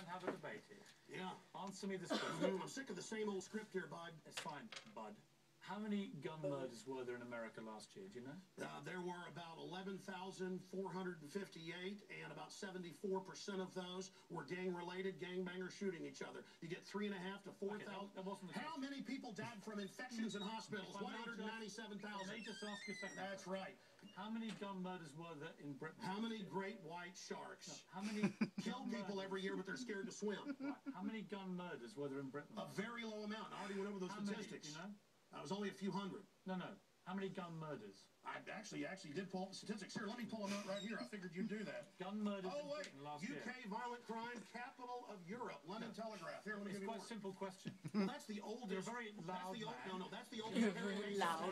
and have a debate here. Yeah. Answer me this question. I'm sick of the same old script here, bud. It's fine, bud. How many gun murders were there in America last year? Do you know? There were about 11,458, and about 74% of those were gang-related, gangbangers shooting each other. You get 3,500 to 4,000. Okay, How many people died from infections in hospitals? 197,000. Let me just ask you a second. That's right. How many gun murders were there in Britain? How many great white sharks? No, how many kill people every year, but they're scared to swim? Right. How many gun murders were there in Britain? A very low amount. I already went over those statistics. Many, you know? It was only a few hundred. No. How many gun murders? I actually did pull up the statistics. Here, let me pull them out right here. I figured you'd do that. Gun murders in Britain last year. UK violent crime capital of Europe. London Telegraph. Here, let me it's give you quite a simple question. Well, that's the oldest. You're very loud, that's the oldest. You're very loud.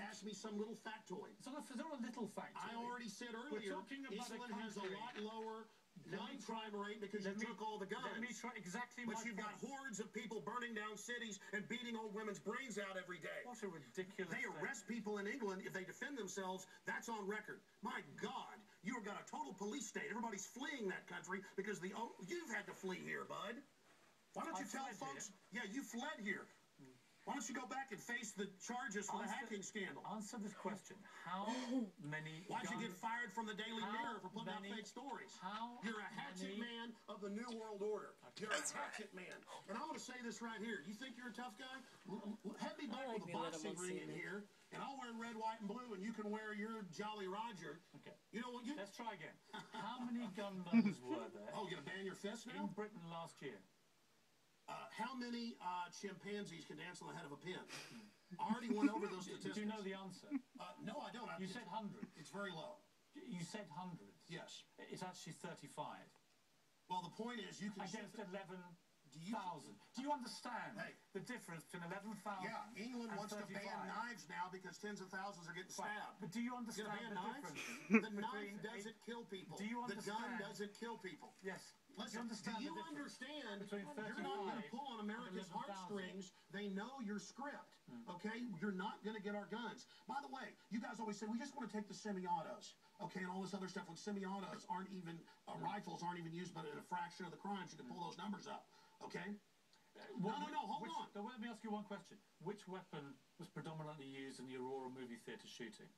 Ask me some little factoid. It's not a little factoid. I already said earlier, England has a lot lower gun crime rate because you took all the guns. Let me try exactly But you've got hordes of people burning down cities and beating old women's brains out every day. What a ridiculous They arrest people in England if they defend themselves. That's on record. My God, you've got a total police state. Everybody's fleeing that country because you've had to flee here, bud. Why don't you tell folks? Yeah, you fled here. Why don't you go back and face the charges for the hacking scandal? Answer this question. How many Why'd you get fired from the Daily Mirror for putting out fake stories? You're a hatchet man of the New World Order. You're a hatchet man. And I want to say this right here. You think you're a tough guy? Head me back with a boxing ring in here, and I'll wear red, white, and blue, and you can wear your Jolly Roger. Okay. You know what? Let's try again. How many gun murders were there? Oh, you're going to ban your fist now? In Britain last year. How many chimpanzees can dance on the head of a pin? I already went over those statistics. Do you know the answer? No, I don't. You said hundreds. It's very low. You said hundreds. Yes. It's actually 35. Well, the point is you can... Against 11,000. Do you understand the difference between 11,000 Yeah, England wants to 35? ban knives now because tens of thousands are getting stabbed. But do you understand the difference? The knife doesn't kill people. Do you understand? The gun doesn't kill people. Yes. Listen, do you understand you're not going to pull on America's heartstrings? They know your script, okay? You're not going to get our guns. By the way, you guys always say, we just want to take the semi-autos, okay, and all this other stuff. When semi-autos aren't even, rifles aren't even used, but at a fraction of the crimes, you can pull those numbers up, okay? No, hold on. Let me ask you one question. Which weapon was predominantly used in the Aurora movie theatre shooting?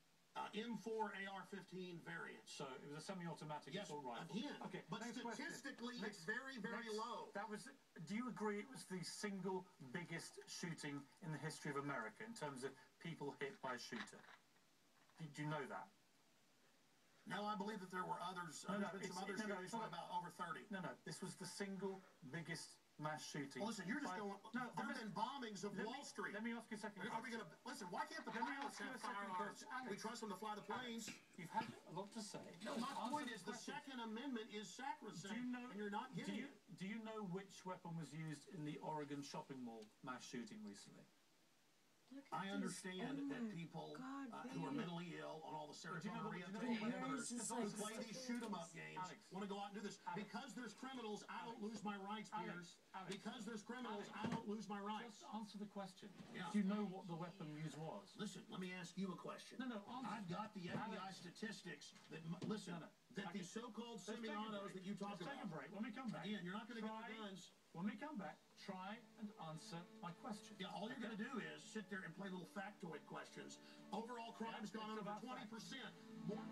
M4 AR-15 variant. So it was a semi-automatic assault rifle. Again. Okay. But statistically, it's very, very low. Do you agree it was the single biggest shooting in the history of America in terms of people hit by a shooter? Do you know that? No, I believe that there were others. There's some other shootings about over 30. No. This was the single biggest mass shooting. Well, listen, you're just going... No, there have been bombings of Wall Street. Let me ask you a second. Are we going to... Listen, why can't the pilots have firearms? We trust them to fly the planes. You've had a lot to say. No, my point is the Second Amendment is sacrosanct, and you're not getting it. Do you know which weapon was used in the Oregon shopping mall mass shooting recently? I understand that people who are mentally ill on all the serotonin inhibitors who play these shoot-em-up games want to go out and do this. Because there's criminals, I don't lose my rights, Piers. Because there's criminals, I don't lose my rights. Just answer the question. Do you know what the weapon used was? Listen, let me ask you a question. I've got the FBI statistics that, that these so-called semi-autos that you talk about. Let's take a break. When we come back. Again, you're not going to get the guns. When we come back, try and answer my question. Yeah, all you're going to do is sit there and play little factoid questions. Overall crime's gone up over 20%. More...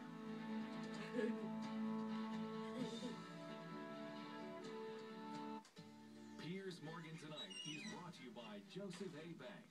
Piers Morgan Tonight is brought to you by Joseph A. Bank.